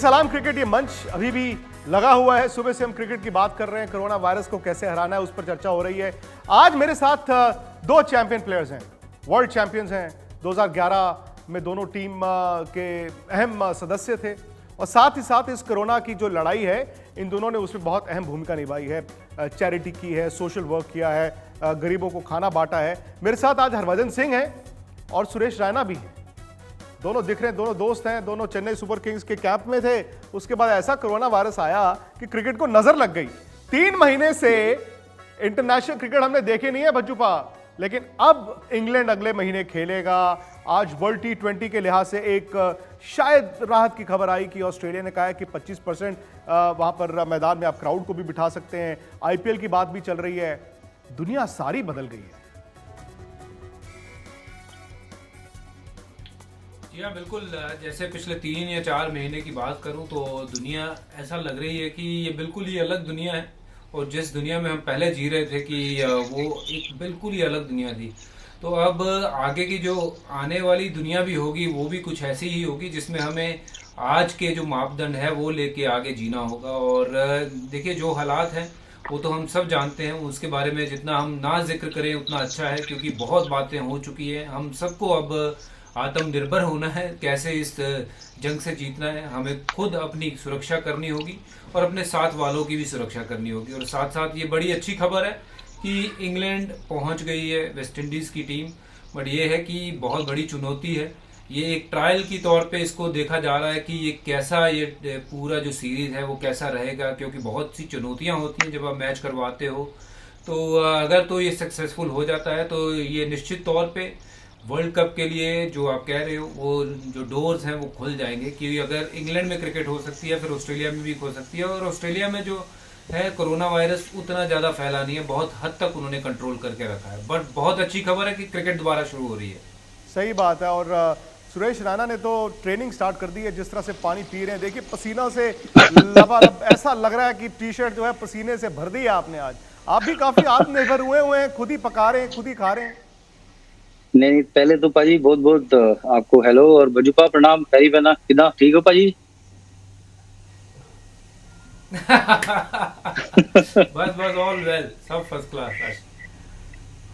सलाम क्रिकेट ये मंच अभी भी लगा हुआ है। सुबह से हम क्रिकेट की बात कर रहे हैं, कोरोना वायरस को कैसे हराना है उस पर चर्चा हो रही है। आज मेरे साथ दो चैंपियन प्लेयर्स हैं, वर्ल्ड चैंपियंस हैं। 2011 में दोनों टीम के अहम सदस्य थे और साथ ही साथ इस कोरोना की जो लड़ाई है इन दोनों ने उसमें बहुत अहम भूमिका निभाई है। चैरिटी की है, सोशल वर्क किया है, गरीबों को खाना बांटा है। मेरे साथ आज हरभजन सिंह हैं और सुरेश रैना भी हैं। दोनों दिख रहे हैं, दोनों दोस्त हैं, दोनों चेन्नई सुपर किंग्स के कैंप में थे। उसके बाद ऐसा कोरोना वायरस आया कि क्रिकेट को नजर लग गई। 3 महीने से इंटरनेशनल क्रिकेट हमने देखे नहीं है बच्चूपा, लेकिन अब इंग्लैंड अगले महीने खेलेगा। आज वर्ल्ड T20 के लिहाज से एक शायद राहत की खबर आई कि ऑस्ट्रेलिया ने कहा है कि 25% वहां पर मैदान में आप क्राउड को भी बिठा सकते हैं। IPL की बात भी चल रही है। दुनिया सारी बदल गई है। जी हाँ, बिल्कुल। जैसे पिछले 3 या 4 महीने की बात करूं तो दुनिया ऐसा लग रही है कि ये बिल्कुल ही अलग दुनिया है और जिस दुनिया में हम पहले जी रहे थे कि वो एक बिल्कुल ही अलग दुनिया थी। तो अब आगे की जो आने वाली दुनिया भी होगी वो भी कुछ ऐसी ही होगी जिसमें हमें आज के जो मापदंड है वो लेके आगे जीना होगा। और देखिए, जो हालात हैं वो तो हम सब जानते हैं, उसके बारे में जितना हम ना जिक्र करें उतना अच्छा है, क्योंकि बहुत बातें हो चुकी हैं। हम सबको अब आत्मनिर्भर होना है, कैसे इस जंग से जीतना है। हमें खुद अपनी सुरक्षा करनी होगी और अपने साथ वालों की भी सुरक्षा करनी होगी। और साथ साथ ये बड़ी अच्छी खबर है कि इंग्लैंड पहुंच गई है वेस्ट इंडीज़ की टीम। बट ये है कि बहुत बड़ी चुनौती है। ये एक ट्रायल की तौर पे इसको देखा जा रहा है कि ये कैसा, ये पूरा जो सीरीज़ है वो कैसा रहेगा, क्योंकि बहुत सी चुनौतियाँ होती हैं जब आप मैच करवाते हो। तो अगर तो ये सक्सेसफुल हो जाता है तो ये निश्चित तौर पे वर्ल्ड कप के लिए जो आप कह रहे हो वो जो डोर्स हैं वो खुल जाएंगे। क्योंकि अगर इंग्लैंड में क्रिकेट हो सकती है, फिर ऑस्ट्रेलिया में भी हो सकती है। और ऑस्ट्रेलिया में जो है कोरोना वायरस उतना ज़्यादा फैला नहीं है, बहुत हद तक उन्होंने कंट्रोल करके रखा है। बट बहुत अच्छी खबर है कि क्रिकेट दोबारा शुरू हो रही है। सही बात है। और सुरेश रैना ने तो ट्रेनिंग स्टार्ट कर दी है। जिस तरह से पानी पी रहे हैं, देखिए पसीना से लबालब, ऐसा लग रहा है कि टी-शर्ट जो है पसीने से भर दी है आपने। आज आप भी काफी आत्मनिर्भर हुए हैं, खुद ही पका रहे हैं, खुद ही खा रहे हैं। नहीं, पहले तो पाजी बहुत बहुत आपको हेलो और बजुपा प्रणाम। करी बना किदा ठीक हो पाजी? बस ऑल वेल, सब फर्स्ट क्लास।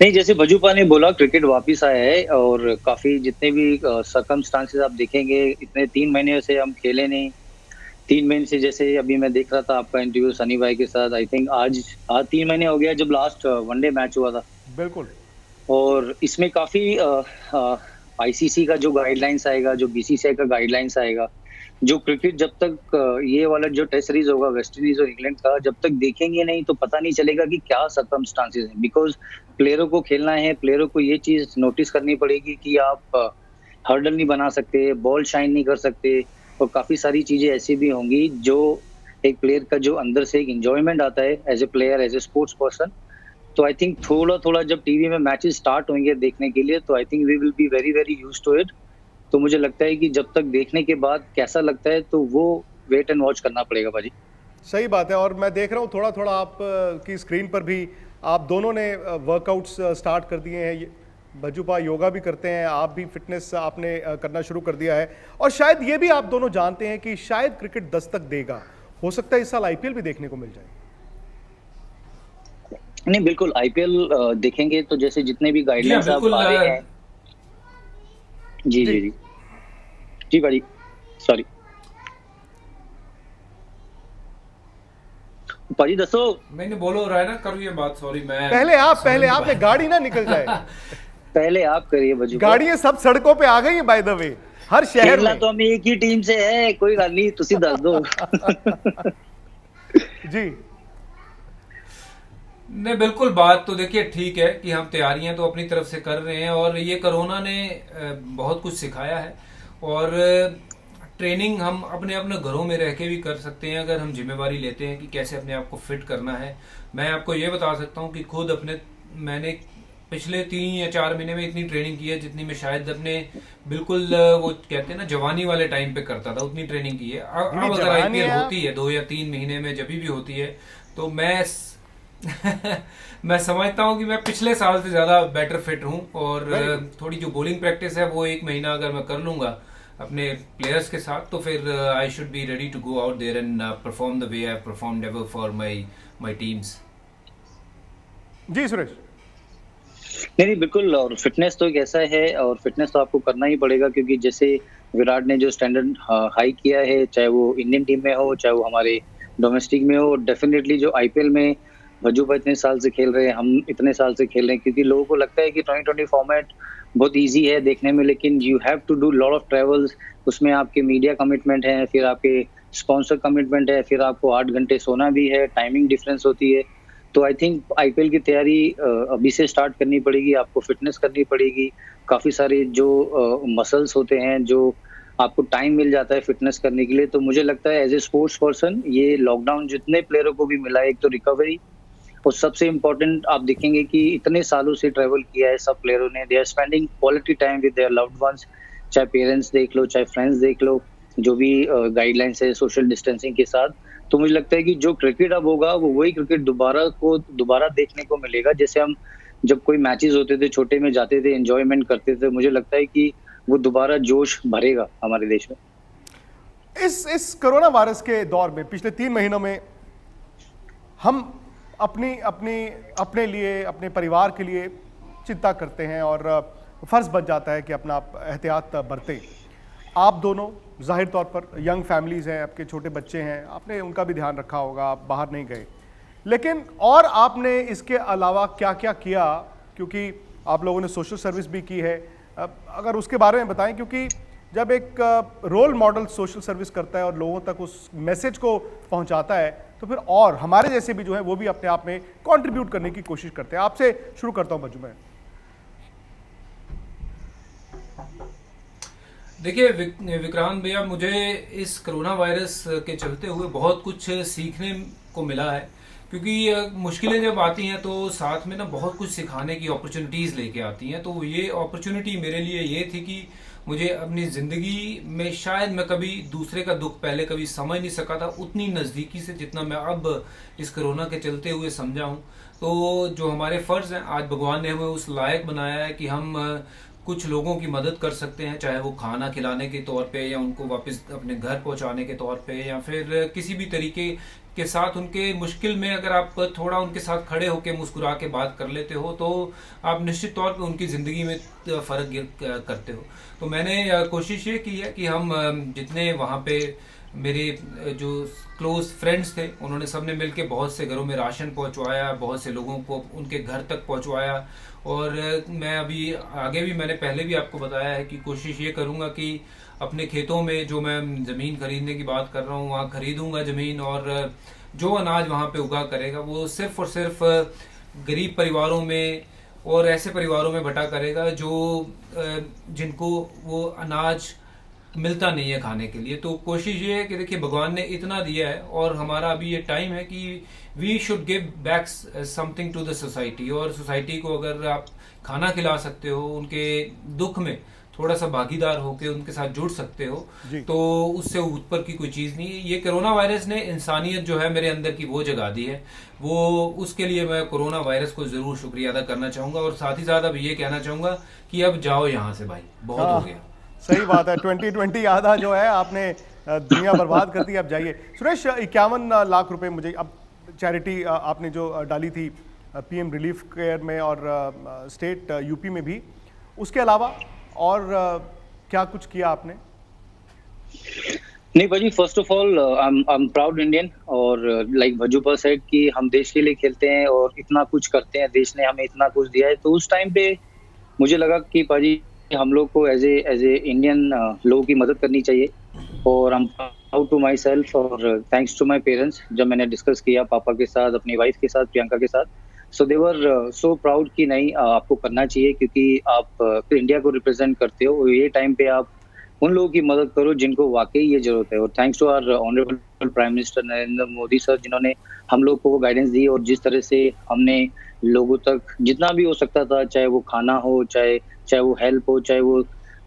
नहीं, जैसे बजुपा ने बोला क्रिकेट वापस आया है और काफी जितने भी सर्कमस्टांसेस आप देखेंगे, इतने 3 महीने से हम खेले नहीं। 3 महीने से, जैसे अभी मैं देख रहा था आपका इंटरव्यू सनी भाई के साथ, आई थिंक आज 3 महीने हो गया जब लास्ट वनडे मैच हुआ था। बिल्कुल। और इसमें काफी ICC का जो गाइडलाइंस आएगा, जो BCCI का गाइडलाइंस आएगा, जो क्रिकेट जब तक ये वाला जो टेस्ट सीरीज होगा वेस्ट इंडीज और इंग्लैंड का, जब तक देखेंगे नहीं तो पता नहीं चलेगा कि क्या सर्कमस्टांसेस हैं। बिकॉज प्लेयरों को खेलना है, प्लेयरों को ये चीज नोटिस करनी पड़ेगी कि आप हर्डल नहीं बना सकते, बॉल शाइन नहीं कर सकते, और काफी सारी चीजें ऐसी भी होंगी जो एक प्लेयर का जो अंदर से एक एंजॉयमेंट आता है as a player, as a sports person. तो आई थिंक थोड़ा थोड़ा जब टीवी में मैचेस स्टार्ट होंगे देखने के लिए, तो I think we will be very very used to it. तो मुझे लगता है कि जब तक देखने के बाद कैसा लगता है तो वो वेट एंड वॉच करना पड़ेगा भाजी। सही बात है। और मैं देख रहा हूँ थोड़ा थोड़ा आप की स्क्रीन पर भी आप दोनों ने वर्कआउट्स स्टार्ट कर दिए हैं। बजुपा योगा भी करते हैं, आप भी फिटनेस आपने करना शुरू कर दिया है। और शायद ये भी आप दोनों जानते हैं कि शायद क्रिकेट दस्तक देगा। हो सकता है इस साल IPL भी देखने को मिल जाए। नहीं, बिल्कुल IPL देखेंगे तो जैसे जितने भी गाइडलाइंस आप आ रहे हैं। जी जी जी जी भाई, सॉरी भाजी दसो। मैंने बोलो रहा है ना, करूँ ये बात। सॉरी, मैं पहले आप गाड़ी ना निकल जाए। पहले आप करिए बजू। गाड़ियां सब सड़कों पे आ गई हैं बाय द वे, हर शहर में। तो हम एक ही टीम से है, कोई गल नहीं, तुसी दस दो। जी नहीं, बिल्कुल। बात तो देखिए ठीक है कि हम तैयारियां तो अपनी तरफ से कर रहे हैं और ये कोरोना ने बहुत कुछ सिखाया है। और ट्रेनिंग हम अपने अपने घरों में रह के भी कर सकते हैं अगर हम जिम्मेवारी लेते हैं कि कैसे अपने आप को फिट करना है। मैं आपको ये बता सकता हूँ कि खुद मैंने पिछले 3 या 4 महीने में इतनी ट्रेनिंग की है जितनी मैं शायद अपने बिल्कुल वो कहते हैं ना जवानी वाले टाइम पे करता था, उतनी ट्रेनिंग की है। अब अगर IPL होती है 2 या 3 महीने में, जब भी होती है, तो मैं समझता हूँ कि मैं पिछले साल से ज्यादा बेटर फिट हूँ। और थोड़ी जो बॉलिंग प्रैक्टिस है वो 1 महीना अगर मैं कर लूंगा अपने प्लेयर्स के साथ, तो फिर I should be ready to go out there and perform the way I performed ever for my teams. जी सुरेश। नहीं बिल्कुल, और फिटनेस तो एक ऐसा है, और फिटनेस तो आपको करना ही पड़ेगा, क्योंकि जैसे विराट ने जो स्टैंडर्ड हाई किया है, चाहे वो इंडियन टीम में हो चाहे वो हमारे डोमेस्टिक में हो, डेफिनेटली जो आईपीएल में भज्जू इतने साल से खेल रहे हैं, हम इतने साल से खेल रहे हैं, क्योंकि लोगों को लगता है कि 2020 फॉर्मेट बहुत इजी है देखने में, लेकिन you have to do lot of travels. उसमें आपके मीडिया कमिटमेंट है, फिर आपके स्पॉन्सर कमिटमेंट है, फिर आपको 8 घंटे सोना भी है, टाइमिंग डिफरेंस होती है। तो आई थिंक आईपीएल की तैयारी अभी से स्टार्ट करनी पड़ेगी, आपको फिटनेस करनी पड़ेगी, काफी सारे जो मसल्स होते हैं, जो आपको टाइम मिल जाता है फिटनेस करने के लिए। तो मुझे लगता है एज ए स्पोर्ट्स पर्सन ये लॉकडाउन जितने प्लेयरों को भी मिला है, एक तो रिकवरी, और सबसे इम्पोर्टेंट आप देखेंगे कि इतने सालों से ट्रेवल किया है सब प्लेयरों ने, they are spending quality time with their loved ones, चाहे पेरेंट्स देख लो चाहे फ्रेंड्स देख लो, जो भी गाइडलाइंस है सोशल डिस्टेंसिंग के साथ। तो मुझे लगता है कि जो क्रिकेट अब होगा वो वही क्रिकेट दोबारा देखने को मिलेगा, जैसे हम जब कोई मैचेस होते थे छोटे में जाते थे, एंजॉयमेंट करते थे, मुझे लगता है कि वो दोबारा जोश भरेगा हमारे देश में। इस कोरोना वायरस के दौर में पिछले 3 महीनों में हम अपने लिए, अपने परिवार के लिए चिंता करते हैं और फर्ज बन जाता है कि अपना एहतियात बरतें। आप दोनों जाहिर तौर पर यंग फैमिलीज़ हैं, आपके छोटे बच्चे हैं, आपने उनका भी ध्यान रखा होगा, आप बाहर नहीं गए, लेकिन और आपने इसके अलावा क्या क्या किया, क्योंकि आप लोगों ने सोशल सर्विस भी की है, अगर उसके बारे में बताएं, क्योंकि जब एक रोल मॉडल सोशल सर्विस करता है और लोगों तक उस मैसेज को पहुंचाता है, तो फिर और हमारे जैसे भी जो है वो भी अपने आप में कंट्रीब्यूट करने की कोशिश करते हैं। आपसे शुरू करता हूं भज्जू में। देखिए विक्रांत भैया, मुझे इस कोरोना वायरस के चलते हुए बहुत कुछ सीखने को मिला है, क्योंकि मुश्किलें जब आती हैं तो साथ में ना बहुत कुछ सिखाने की अपॉर्चुनिटीज़ लेके आती हैं। तो ये अपॉर्चुनिटी मेरे लिए ये थी कि मुझे अपनी ज़िंदगी में शायद मैं कभी दूसरे का दुख पहले कभी समझ नहीं सका था उतनी नज़दीकी से जितना मैं अब इस कोरोना के चलते हुए समझा हूँ। तो जो हमारे फ़र्ज़ हैं, आज भगवान ने हमें उस लायक बनाया है कि हम कुछ लोगों की मदद कर सकते हैं, चाहे वो खाना खिलाने के तौर पे या उनको वापस अपने घर पहुंचाने के तौर पे, या फिर किसी भी तरीके के साथ उनके मुश्किल में अगर आप थोड़ा उनके साथ खड़े होकर मुस्कुरा के बात कर लेते हो तो आप निश्चित तौर पे उनकी ज़िंदगी में फ़र्क करते हो। तो मैंने कोशिश ये की है कि हम जितने वहाँ पे मेरे जो क्लोज फ्रेंड्स थे उन्होंने सबने मिलके बहुत से घरों में राशन पहुंचवाया, बहुत से लोगों को उनके घर तक पहुंचवाया। और मैं अभी आगे भी, मैंने पहले भी आपको बताया है कि कोशिश ये करूंगा कि अपने खेतों में जो मैं ज़मीन खरीदने की बात कर रहा हूँ वहाँ खरीदूंगा ज़मीन, और जो अनाज वहाँ पे उगा करेगा वो सिर्फ और सिर्फ गरीब परिवारों में और ऐसे परिवारों में बटा करेगा जो जिनको वो अनाज मिलता नहीं है खाने के लिए। तो कोशिश ये है कि देखिए भगवान ने इतना दिया है और हमारा अभी ये टाइम है कि we should give back something to the society, और सोसाइटी को अगर आप खाना खिला सकते हो, उनके दुख में थोड़ा सा भागीदार होकर उनके साथ जुड़ सकते हो, तो उससे ऊपर की कोई चीज़ नहीं है। ये कोरोना वायरस ने इंसानियत जो है मेरे अंदर की वो जगा दी है, वो उसके लिए मैं कोरोना वायरस को ज़रूर शुक्रिया अदा करना चाहूँगा। और साथ ही साथ अब ये कहना चाहूँगा कि अब जाओ यहाँ से भाई, बहुत हो गया। सही बात है, 2020 आधा जो है आपने दुनिया बर्बाद कर दी, अब जाइए। सुरेश, 51 लाख रुपए मुझे अब चैरिटी आपने जो डाली थी पीएम रिलीफ केयर में और स्टेट यूपी में भी, उसके अलावा और क्या कुछ किया आपने? नहीं भाजी, first of all I am proud Indian, और लाइक भज्जू सेड कि हम देश के लिए खेलते हैं और इतना कुछ करते हैं, देश ने हमें इतना कुछ दिया है। तो उस टाइम पे मुझे लगा कि भाजी हम लोग को एज ए इंडियन लोगों की मदद करनी चाहिए, और I am proud to myself और थैंक्स टू माई पेरेंट्स। जब मैंने डिस्कस किया पापा के साथ, अपनी वाइफ के साथ, प्रियंका के साथ, सो दे वर सो प्राउड कि नहीं आपको करना चाहिए, क्योंकि आप इंडिया को रिप्रेजेंट करते हो। ये टाइम पे आप उन लोगों की मदद करो जिनको वाकई ये जरूरत है। और thanks to our honourable prime minister Narendra Modi sir, जिन्होंने हम लोग को गाइडेंस दी, और जिस तरह से हमने लोगों तक जितना भी हो सकता था, चाहे वो खाना हो, चाहे वो हेल्प हो, चाहे वो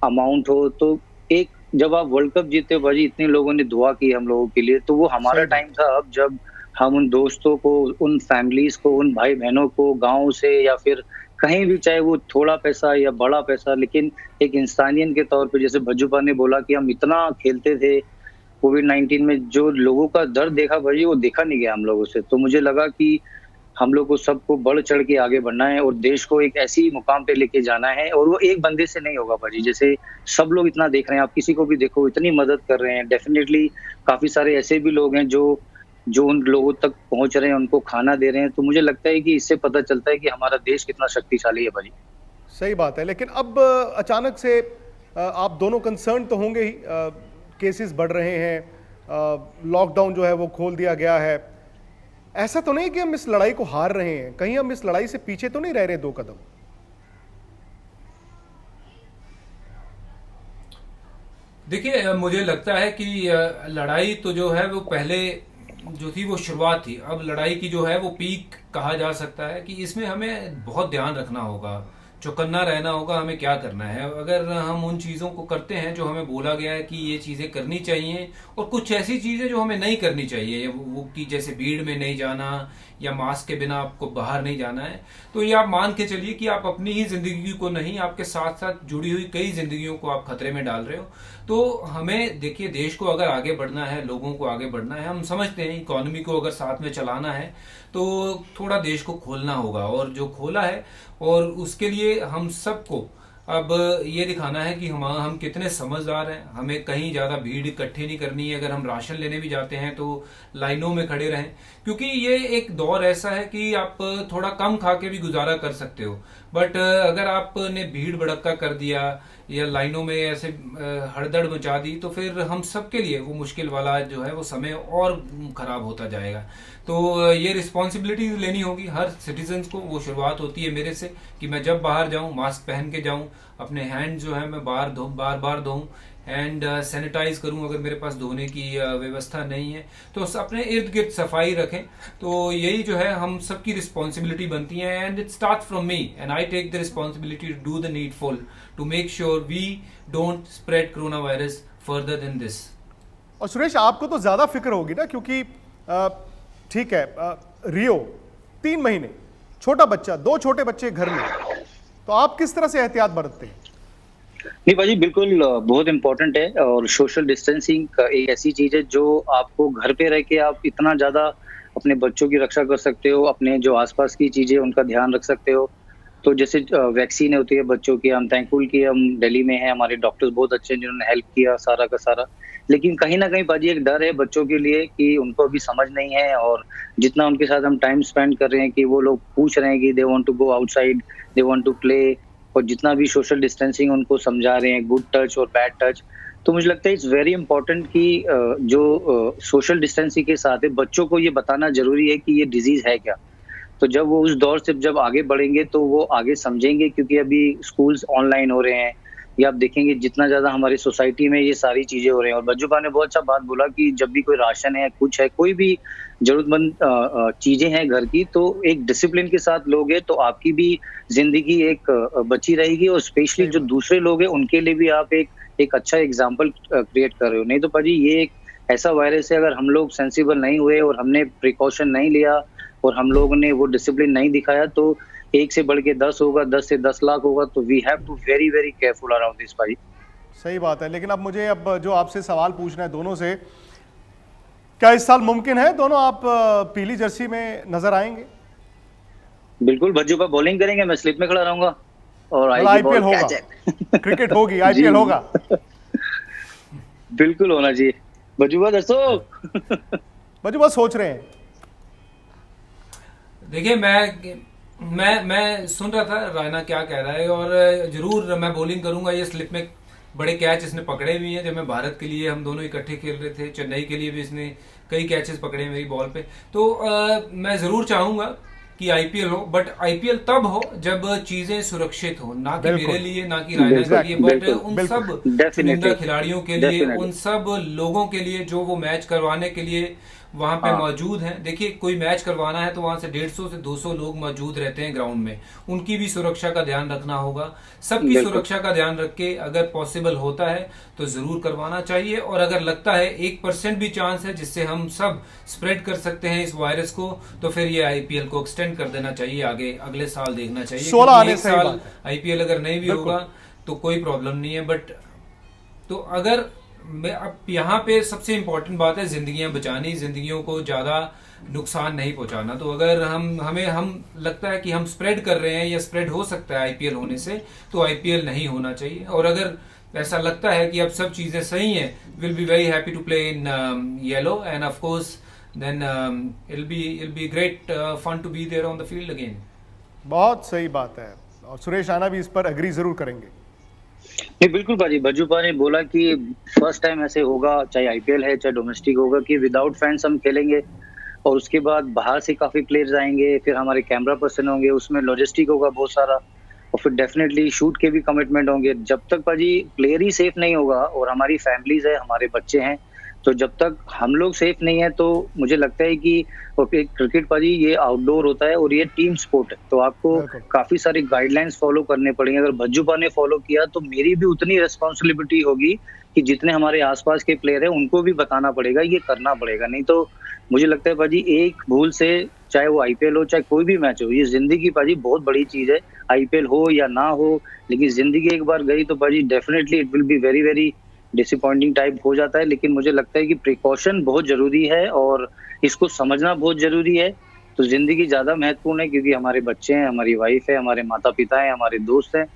अमाउंट हो। तो एक जब आप वर्ल्ड कप जीते हो भाजी, इतने लोगों ने दुआ की हम लोगों के लिए, तो वो हमारा टाइम था अब जब हम उन दोस्तों को, उन फैमिलीज को, उन भाई बहनों को गाँव से या फिर कहीं भी, चाहे वो थोड़ा पैसा या बड़ा पैसा, लेकिन एक इंसानियत के तौर पे, जैसे भज्जूपा ने बोला कि हम इतना खेलते थे कोविड-19 में, जो लोगों का दर्द देखा भाई, वो देखा नहीं गया हम लोगों से। तो मुझे लगा कि हम लोग को सबको बढ़ चढ़ के आगे बढ़ना है और देश को एक ऐसी मुकाम पे लेके जाना है, और वो एक बंदे से नहीं होगा भाजी। जैसे सब लोग इतना देख रहे हैं, आप किसी को भी देखो इतनी मदद कर रहे हैं, डेफिनेटली काफी सारे ऐसे भी लोग हैं जो जो उन लोगों तक पहुंच रहे हैं, उनको खाना दे रहे हैं। तो मुझे लगता है कि इससे पता चलता है कि हमारा देश कितना शक्तिशाली है भाजी। सही बात है, लेकिन अब अचानक से आप दोनों कंसर्न तो होंगे ही, केसेस बढ़ रहे हैं, लॉकडाउन जो है वो खोल दिया गया है। ऐसा तो नहीं कि हम इस लड़ाई को हार रहे हैं, कहीं हम इस लड़ाई से पीछे तो नहीं रह रहे 2 कदम? देखिए, मुझे लगता है कि लड़ाई तो जो है वो पहले जो थी वो शुरुआत थी। अब लड़ाई की जो है वो पीक कहा जा सकता है कि इसमें हमें बहुत ध्यान रखना होगा, चौकन्ना रहना होगा, हमें क्या करना है। अगर हम उन चीज़ों को करते हैं जो हमें बोला गया है कि ये चीज़ें करनी चाहिए, और कुछ ऐसी चीज़ें जो हमें नहीं करनी चाहिए, वो कि जैसे भीड़ में नहीं जाना या मास्क के बिना आपको बाहर नहीं जाना है, तो ये आप मान के चलिए कि आप अपनी ही जिंदगी को नहीं, आपके साथ साथ जुड़ी हुई कई जिंदगियों को आप खतरे में डाल रहे हो। तो हमें देखिए, देश को अगर आगे बढ़ना है, लोगों को आगे बढ़ना है, हम समझते हैं इकोनॉमी को अगर साथ में चलाना है तो थोड़ा देश को खोलना होगा, और जो खोला है, और उसके लिए हम सबको अब ये दिखाना है कि हम कितने समझदार हैं। हमें कहीं ज्यादा भीड़ इकट्ठी नहीं करनी है। अगर हम राशन लेने भी जाते हैं तो लाइनों में खड़े रहें, क्योंकि ये एक दौर ऐसा है कि आप थोड़ा कम खा के भी गुजारा कर सकते हो, बट अगर आपने भीड़ भड़क्का कर दिया या लाइनों में ऐसे हड़दड़ मचा दी, तो फिर हम सबके लिए वो मुश्किल वाला जो है वो समय और खराब होता जाएगा। तो ये रिस्पॉन्सिबिलिटी लेनी होगी हर सिटीजन्स को। वो शुरुआत होती है मेरे से कि मैं जब बाहर जाऊं मास्क पहन के जाऊं, अपने हैंड जो है मैं बार बार धोऊं, एंड सैनिटाइज करूं। अगर मेरे पास धोने की व्यवस्था नहीं है तो अपने इर्द गिर्द सफाई रखें। तो यही जो है हम सबकी रिस्पॉन्सिबिलिटी बनती है, and it start from me, and I take the responsibility to do the needful to make sure we don't spread corona virus further than this. और सुरेश, आपको तो ज्यादा फिक्र होगी ना, क्योंकि ठीक है, रियो 3 महीने, छोटा बच्चा, 2 छोटे बच्चे घर में, तो आप किस तरह से एहतियात बरतते हैं? नहीं भाजी, बिल्कुल बहुत इंपॉर्टेंट है। और सोशल डिस्टेंसिंग एक ऐसी चीज है जो आपको घर पे रह के आप इतना ज्यादा अपने बच्चों की रक्षा कर सकते हो, अपने जो आसपास की चीजें उनका ध्यान रख सकते हो। तो जैसे वैक्सीन होती है बच्चों की, हम थैंकफुल कि हम दिल्ली में हैं, हमारे डॉक्टर्स बहुत अच्छे हैं जिन्होंने हेल्प किया सारा का सारा। लेकिन कहीं ना कहीं बाजी एक डर है बच्चों के लिए कि उनको अभी समझ नहीं है, और जितना उनके साथ हम टाइम स्पेंड कर रहे हैं कि वो लोग पूछ रहे हैं कि they want to go outside, they want to play, और जितना भी सोशल डिस्टेंसिंग उनको समझा रहे हैं, गुड टच और बैड टच। तो मुझे लगता है इट्स वेरी इंपॉर्टेंट कि जो सोशल डिस्टेंसिंग के साथ है, बच्चों को ये बताना जरूरी है कि ये डिजीज है क्या। तो जब वो उस दौर से जब आगे बढ़ेंगे तो वो आगे समझेंगे, क्योंकि अभी स्कूल्स ऑनलाइन हो रहे हैं, या आप देखेंगे जितना ज्यादा हमारी सोसाइटी में ये सारी चीजें हो रही हैं। और बज्जूपा ने बहुत अच्छा बात बोला कि जब भी कोई राशन है, कुछ है, कोई भी जरूरतमंद चीजें हैं घर की, तो एक डिसिप्लिन के साथ लोगे तो आपकी भी जिंदगी एक बची रहेगी, और स्पेशली जो दूसरे लोग हैं उनके लिए भी आप एक अच्छा एग्जाम्पल क्रिएट कर रहे हो। नहीं तो पाजी ये एक ऐसा वायरस है, अगर हम लोग सेंसिबल नहीं हुए और हमने प्रिकॉशन नहीं लिया और हम लोगों ने वो डिसिप्लिन नहीं दिखाया, तो 1 से बढ़ के 10 होगा, 10 से 10 लाख होगा। तो we have to very very careful around this भाई। सही बात है, लेकिन अब मुझे जो आपसे सवाल पूछना है दोनों से, क्या इस साल मुमकिन है दोनों आप पीली जर्सी में नजर आएंगे? बिल्कुल, भज्जूपा बॉलिंग करेंगे, मैं स्लिप में खड़ा रहूंगा और आईपीएल होगा, क्रिकेट होगी, आईपीएल होगा। बिल्कुल होना चाहिए। भज्जूपा दर्शो भज्जूपा सोच रहे हैं। देखिए, मैं सुन रहा था रायना क्या कह रहा है, और जरूर मैं बॉलिंग करूंगा। ये स्लिप में बड़े कैच इसने पकड़े हुए हैं। जब मैं भारत के लिए, हम दोनों इकट्ठे खेल रहे थे, चेन्नई के लिए भी इसने कई कैचेस पकड़े मेरी बॉल पे। तो मैं जरूर चाहूंगा कि आईपीएल हो, बट आईपीएल तब हो जब चीजें सुरक्षित हो, ना कि मेरे लिए, ना कि रायना के लिए, बट उन सब चुनिंदा खिलाड़ियों के लिए, उन सब लोगों के लिए जो वो मैच करवाने के लिए वहां पे मौजूद हैं। देखिए कोई मैच करवाना है तो वहां से 150 से 200 लोग मौजूद रहते हैं ग्राउंड में, उनकी भी सुरक्षा का ध्यान रखना होगा। सबकी सुरक्षा का ध्यान रख के अगर पॉसिबल होता है तो जरूर करवाना चाहिए। और अगर लगता है 1% भी चांस है जिससे हम सब स्प्रेड कर सकते हैं इस वायरस को, तो फिर ये आईपीएल को एक्सटेंड कर देना चाहिए, आगे अगले साल देखना चाहिए। 16 आने एक सही साल बात है। आईपीएल अगर नहीं भी होगा तो कोई प्रॉब्लम नहीं है। बट तो अगर मैं अब यहाँ पे सबसे इम्पोर्टेंट बात है जिंदगियां बचानी, जिंदगियों को ज्यादा नुकसान नहीं पहुंचाना। तो अगर हम लगता है कि हम स्प्रेड कर रहे हैं या स्प्रेड हो सकता है आईपीएल होने से, तो आईपीएल नहीं होना चाहिए। और अगर ऐसा लगता है कि अब सब चीजें सही हैं, will be very happy to play in yellow and of course then it'll be great fun to be there on the field again। बहुत सही बात है, और सुरेश राणा भी इस पर एग्री जरूर करेंगे। नहीं बिल्कुल भाजी, बज्जूपा ने बोला कि फर्स्ट टाइम ऐसे होगा, चाहे आईपीएल है चाहे डोमेस्टिक होगा, कि विदाउट फैंस हम खेलेंगे। और उसके बाद बाहर से काफी प्लेयर्स आएंगे, फिर हमारे कैमरा पर्सन होंगे, उसमें लॉजिस्टिक होगा बहुत सारा, और फिर डेफिनेटली शूट के भी कमिटमेंट होंगे। जब तक भाजी प्लेयर ही सेफ नहीं होगा, और हमारी फैमिलीज है, हमारे बच्चे हैं, तो जब तक हम लोग सेफ नहीं है, तो मुझे लगता है कि क्रिकेट पाजी ये आउटडोर होता है और ये टीम स्पोर्ट है, तो आपको काफी सारे गाइडलाइंस फॉलो करने पड़ेंगे। अगर भज्जूपा ने फॉलो किया तो मेरी भी उतनी रिस्पॉन्सिबिलिटी होगी कि जितने हमारे आसपास के प्लेयर हैं उनको भी बताना पड़ेगा, ये करना पड़ेगा। नहीं तो मुझे लगता है पाजी एक भूल से, चाहे वो आईपीएल हो चाहे कोई भी मैच हो, ये जिंदगी पाजी बहुत बड़ी चीज है। आईपीएल हो या ना हो, लेकिन जिंदगी एक बार गई तो पाजी definitely it will be very very disappointing type हो जाता है। लेकिन मुझे लगता है कि प्रिकॉशन बहुत जरूरी है और इसको समझना बहुत जरूरी है। तो जिंदगी ज्यादा महत्वपूर्ण है, क्योंकि हमारे बच्चे हैं, हमारी वाइफ है, हमारे माता पिता हैं, हमारे दोस्त हैं,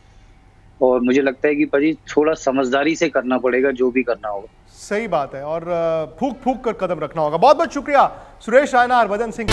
और मुझे लगता है कि पाजी थोड़ा समझदारी से करना पड़ेगा जो भी करना होगा। सही बात है, और फूक फूक कर कदम रखना होगा। बहुत बहुत शुक्रिया सुरेश राणा, हरभजन सिंह।